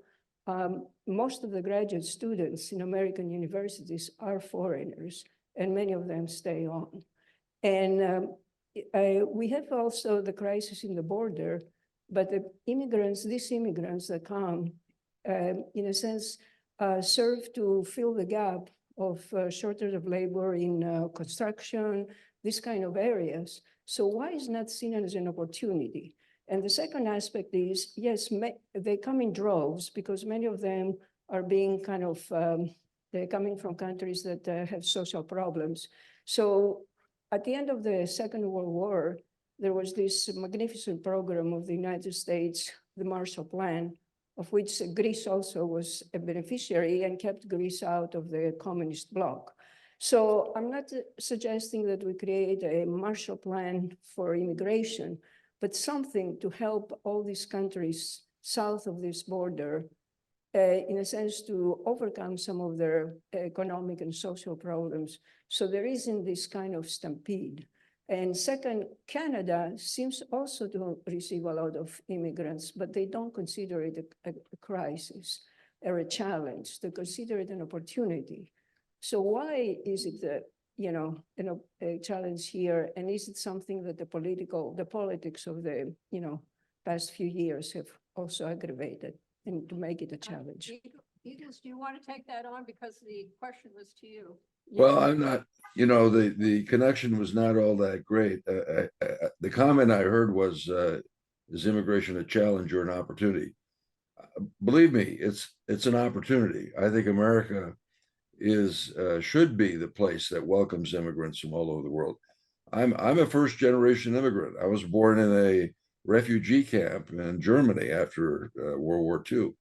most of the graduate students in American universities are foreigners, and many of them stay on. And we have also the crisis in the border, but these immigrants that come, in a sense, serve to fill the gap of shortage of labor in construction, these kind of areas. So why is not seen as an opportunity? And the second aspect is, yes, they come in droves because many of them are being kind of, they're coming from countries that have social problems. So at the end of the Second World War, there was this magnificent program of the United States, the Marshall Plan, of which Greece also was a beneficiary and kept Greece out of the communist bloc. So I'm not suggesting that we create a Marshall Plan for immigration, but something to help all these countries south of this border, in a sense, to overcome some of their economic and social problems. So there isn't this kind of stampede. And second, Canada seems also to receive a lot of immigrants, but they don't consider it a crisis or a challenge. They consider it an opportunity. So why is it that, a challenge here? And is it something that the politics of the, past few years have also aggravated and to make it a challenge? Eagles, do you want to take that on? Because the question was to you. Well, I'm not, the connection was not all that great. The comment I heard was, is immigration a challenge or an opportunity? Believe me, it's an opportunity. I think America should be the place that welcomes immigrants from all over the world. I'm a first generation immigrant. I was born in a refugee camp in Germany after World War II.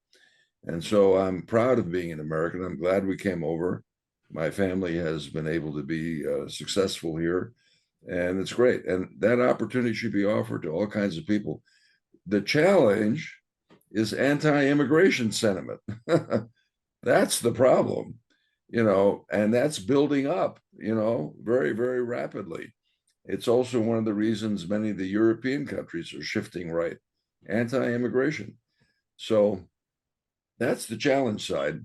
And so I'm proud of being an American. I'm glad we came over. My family has been able to be successful here, and it's great. And that opportunity should be offered to all kinds of people. The challenge is anti-immigration sentiment. That's the problem, and that's building up, very, very rapidly. It's also one of the reasons many of the European countries are shifting right, anti-immigration. So that's the challenge side.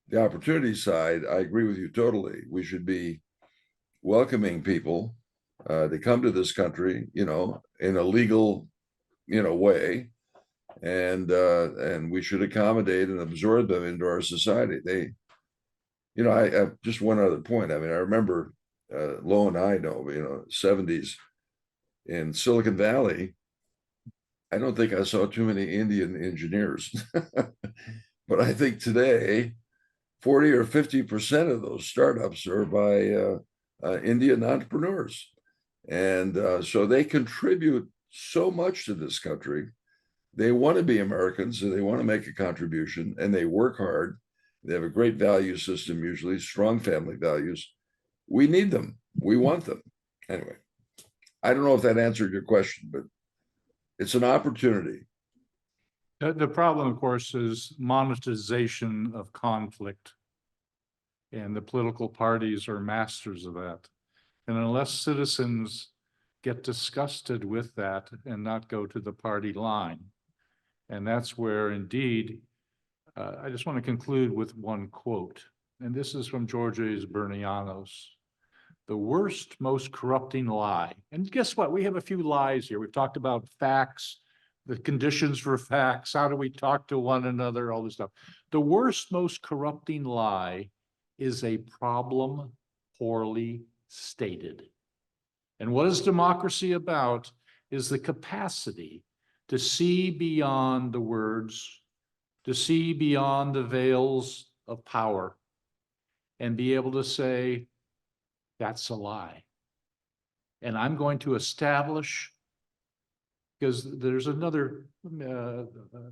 The opportunity side, I agree with you totally. We should be welcoming people to come to this country, in a legal, way, and we should accommodate and absorb them into our society. I just one other point. I mean, I remember Lo and I know, 70s in Silicon Valley. I don't think I saw too many Indian engineers, but I think today 40 or 50% of those startups are by Indian entrepreneurs. And so they contribute so much to this country. They want to be Americans, so they want to make a contribution, and they work hard. They have a great value system, usually strong family values. We need them. We want them. Anyway, I don't know if that answered your question, but it's an opportunity. The problem, of course, is monetization of conflict. And the political parties are masters of that. And unless citizens get disgusted with that and not go to the party line, and that's where indeed, I just want to conclude with one quote, and this is from Georges Bernianos. The worst, most corrupting lie. And guess what? We have a few lies here. We've talked about facts, the conditions for facts, how do we talk to one another, all this stuff. The worst, most corrupting lie is a problem poorly stated. And what is democracy about is the capacity to see beyond the words, to see beyond the veils of power, and be able to say, that's a lie. And I'm going to establish, because there's another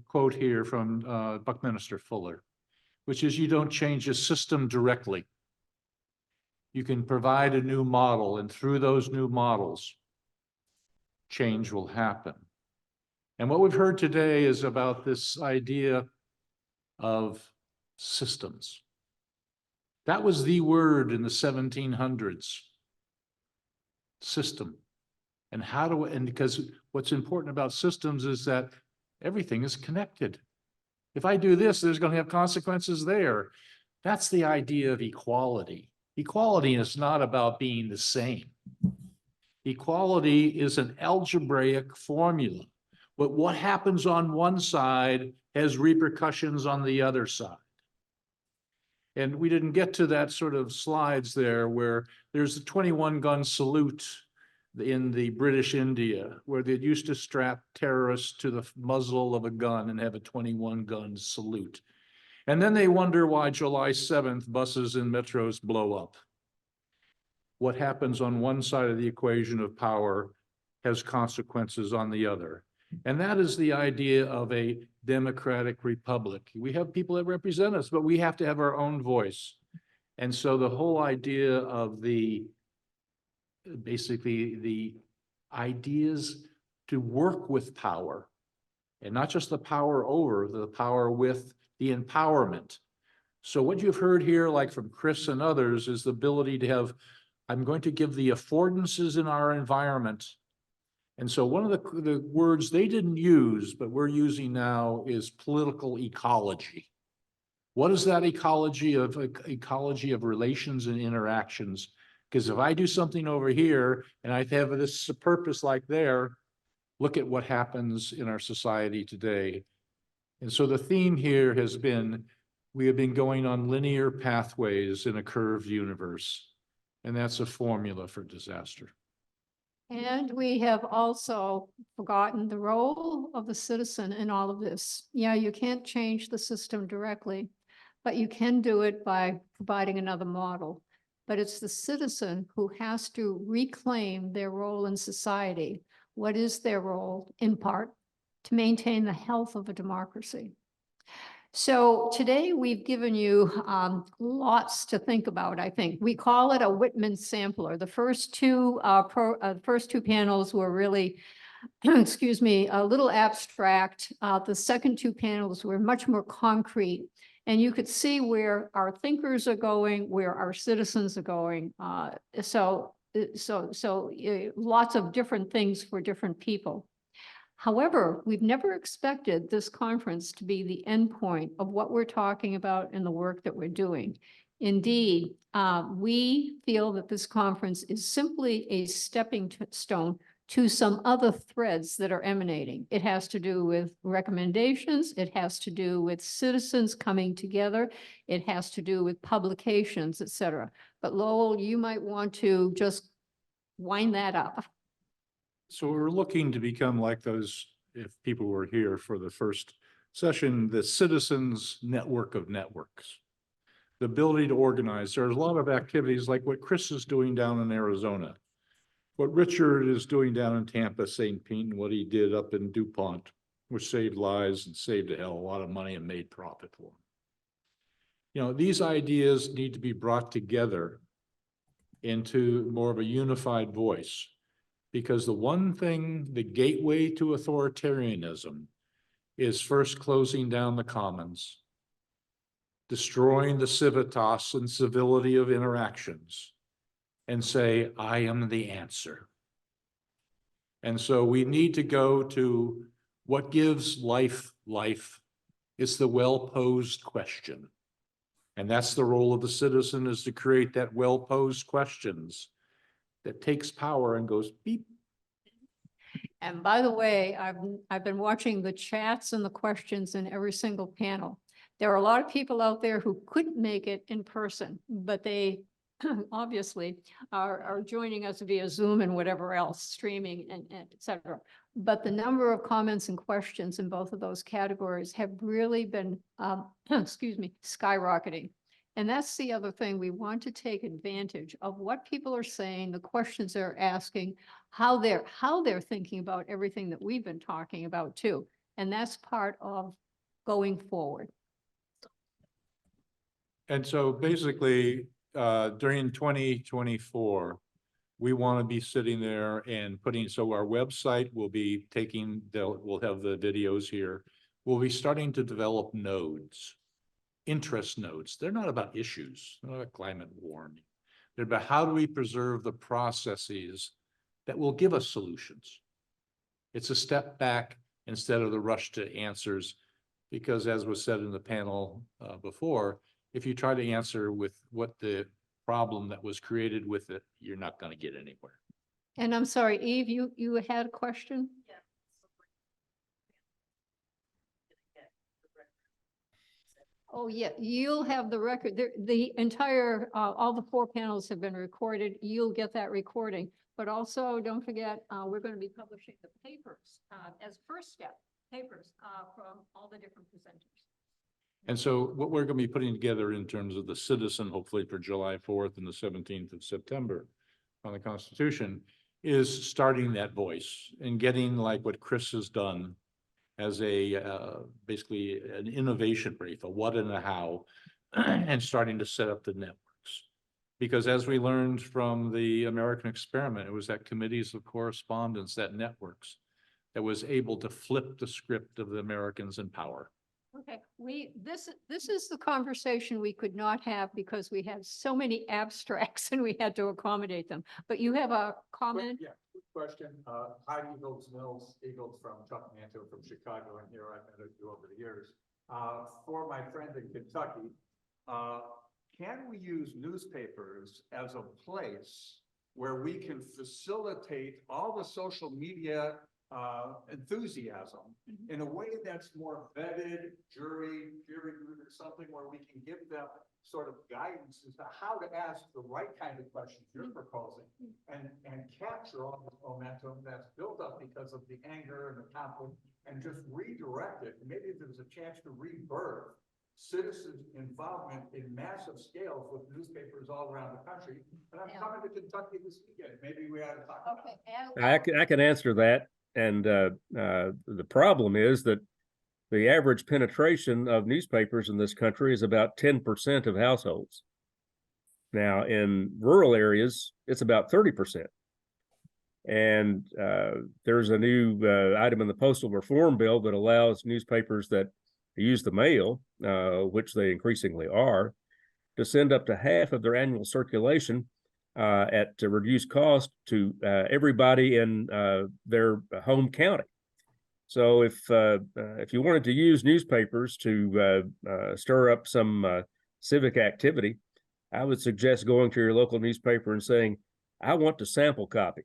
quote here from Buckminster Fuller, which is, you don't change a system directly. You can provide a new model, and through those new models, change will happen. And what we've heard today is about this idea of systems. That was the word in the 1700s. System. And because what's important about systems is that everything is connected. If I do this, there's going to have consequences there. That's the idea of equality. Equality is not about being the same. Equality is an algebraic formula. But what happens on one side has repercussions on the other side. And we didn't get to that sort of slides there where there's a 21-gun salute in the British India, where they used to strap terrorists to the muzzle of a gun and have a 21-gun salute. And then they wonder why July 7th buses and metros blow up. What happens on one side of the equation of power has consequences on the other. And that is the idea of a democratic republic. We have people that represent us, but we have to have our own voice. And so the whole idea of basically the ideas to work with power, and not just the power over, the power with the empowerment. So what you've heard here, like from Chris and others, is the ability to have, I'm going to give the affordances in our environment. And so one of the words they didn't use, but we're using now, is political ecology. What is that ecology of relations and interactions? Because if I do something over here and I have this purpose like there, look at what happens in our society today. And so the theme here has been, we have been going on linear pathways in a curved universe. And that's a formula for disaster. And we have also forgotten the role of the citizen in all of this. Yeah, you can't change the system directly, but you can do it by providing another model. But it's the citizen who has to reclaim their role in society. What is their role, in part, to maintain the health of a democracy? So today we've given you lots to think about, I think. We call it a Whitman sampler. The first two panels were really, excuse me, a little abstract. The second two panels were much more concrete. And you could see where our thinkers are going, where our citizens are going. So lots of different things for different people. However, we've never expected this conference to be the end point of what we're talking about and the work that we're doing. Indeed, we feel that this conference is simply a stepping stone to some other threads that are emanating. It has to do with recommendations. It has to do with citizens coming together. It has to do with publications, et cetera. But Lowell, you might want to just wind that up. So we're looking to become like those, if people were here for the first session, the citizens network of networks. The ability to organize. There's a lot of activities like what Chris is doing down in Arizona, what Richard is doing down in Tampa, St. Pete, and what he did up in DuPont, which saved lives and saved a hell of a lot of money and made profit for him. You know, these ideas need to be brought together into more of a unified voice. Because the one thing, the gateway to authoritarianism, is first closing down the commons, destroying the civitas and civility of interactions, and say, I am the answer. And so we need to go to what gives life life. It's the well-posed question. And that's the role of the citizen, is to create that well-posed questions that takes power and goes beep. And by the way, I've been watching the chats and the questions in every single panel. There are a lot of people out there who couldn't make it in person, but they obviously are joining us via Zoom and whatever else, streaming and et cetera. But the number of comments and questions in both of those categories have really been, excuse me, skyrocketing. And that's the other thing. We want to take advantage of what people are saying, the questions they're asking, how they're thinking about everything that we've been talking about too. And that's part of going forward. And so basically, during 2024, we want to be sitting there and putting, so our website will be taking, we'll have the videos here. We'll be starting to develop nodes. interest notes. They're not about issues, they're not about climate warming. They're about how do we preserve the processes that will give us solutions. It's a step back instead of the rush to answers, because as was said in the panel before, if you try to answer with what the problem that was created with it, you're not going to get anywhere. And I'm sorry, Eve, you had a question? Oh, yeah, you'll have the record. The entire, all the 4 panels have been recorded. You'll get that recording. But also, don't forget, we're going to be publishing the papers as first step, papers from all the different presenters. And so what we're going to be putting together in terms of the citizen, hopefully for July 4th and the 17th of September on the Constitution, is starting that voice and getting like what Chris has done as a basically an innovation brief, a what and a how, and starting to set up the networks. Because as we learned from the American experiment, it was that committees of correspondence, that networks, that was able to flip the script of the Americans in power. Okay, this is the conversation we could not have because we had so many abstracts and we had to accommodate them. But you have a comment? Yeah, quick question. Hi, Eagles Mills, Eagles from Chuck Manto from Chicago, and here I've met you over the years. For my friend in Kentucky, can we use newspapers as a place where we can facilitate all the social media enthusiasm in a way that's more vetted, jury-reviewed or something where we can give them sort of guidance as to how to ask the right kind of questions you're proposing and capture all the momentum that's built up because of the anger and the conflict and just redirect it. Maybe there's a chance to rebirth citizen involvement in massive scales with newspapers all around the country. And I'm coming to Kentucky this weekend. Maybe we ought to talk about it. I can answer that. And the problem is that the average penetration of newspapers in this country is about 10% of households. Now, in rural areas, it's about 30%. And there's a new item in the postal reform bill that allows newspapers that use the mail, which they increasingly are, to send up to half of their annual circulation at a reduced cost to everybody in their home county. So if you wanted to use newspapers to stir up some civic activity, I would suggest going to your local newspaper and saying, I want to sample copy.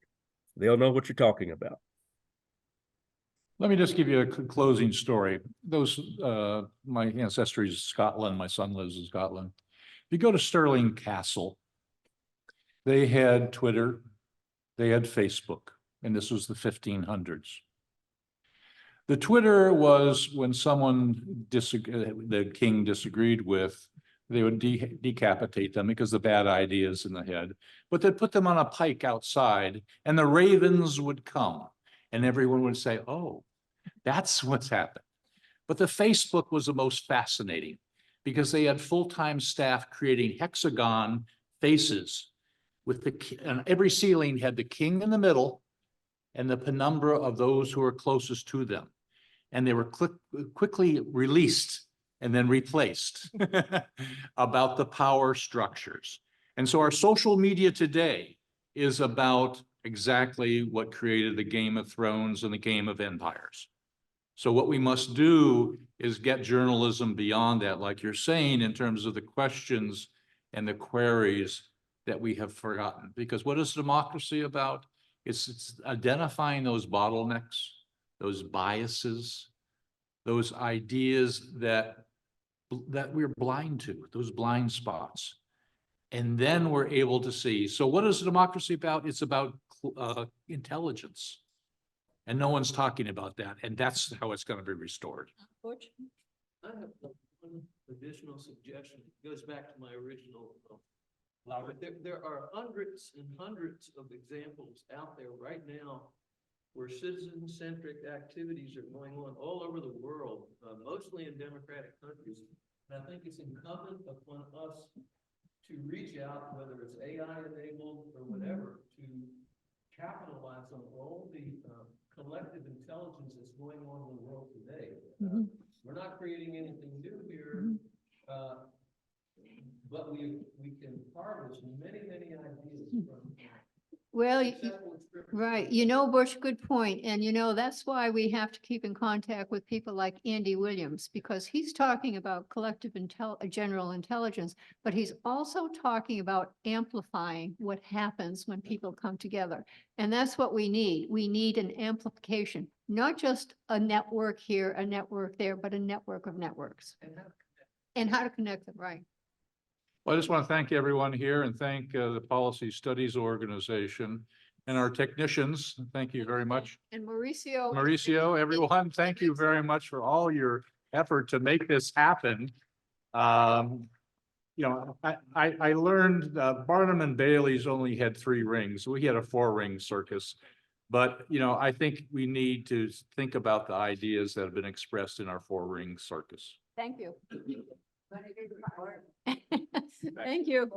They'll know what you're talking about. Let me just give you a closing story. My ancestry is Scotland. My son lives in Scotland. If you go to Stirling Castle, they had Twitter, they had Facebook, and this was the 1500s. The Twitter was when someone the king disagreed with, they would decapitate them because the bad ideas in the head, but they'd put them on a pike outside and the ravens would come and everyone would say, oh, that's what's happened. But the Facebook was the most fascinating because they had full-time staff creating hexagon faces with and every ceiling had the king in the middle and the penumbra of those who were closest to them. And they were quickly released and then replaced about the power structures. And so our social media today is about exactly what created the Game of Thrones and the Game of Empires. So what we must do is get journalism beyond that, like you're saying, in terms of the questions and the queries that we have forgotten. Because what is democracy about? It's identifying those bottlenecks, those biases, those ideas that we're blind to, those blind spots. And then we're able to see. So what is democracy about? It's about intelligence. And no one's talking about that. And that's how it's going to be restored. Butch? I have one additional suggestion. It goes back to my original. There are hundreds and hundreds of examples out there right now where citizen-centric activities are going on all over the world, mostly in democratic countries. And I think it's incumbent upon us to reach out, whether it's AI-enabled or whatever, to capitalize on all the collective intelligence that's going on in the world today. We're not creating anything new here. But we can harvest many ideas from. Well, successful experiments. right, Bush, good point. And that's why we have to keep in contact with people like Andy Williams, because he's talking about collective general intelligence, but he's also talking about amplifying what happens when people come together. And that's what we need. We need an amplification, not just a network here, a network there, but a network of networks. And how to connect them, right? Well, I just want to thank everyone here and thank the Policy Studies Organization and our technicians. Thank you very much. And Mauricio. Mauricio, everyone, thank you very much for all your effort to make this happen. I learned Barnum and Bailey's only had 3 rings. We had a 4-ring circus. But, I think we need to think about the ideas that have been expressed in our 4-ring circus. Thank you. Thank you.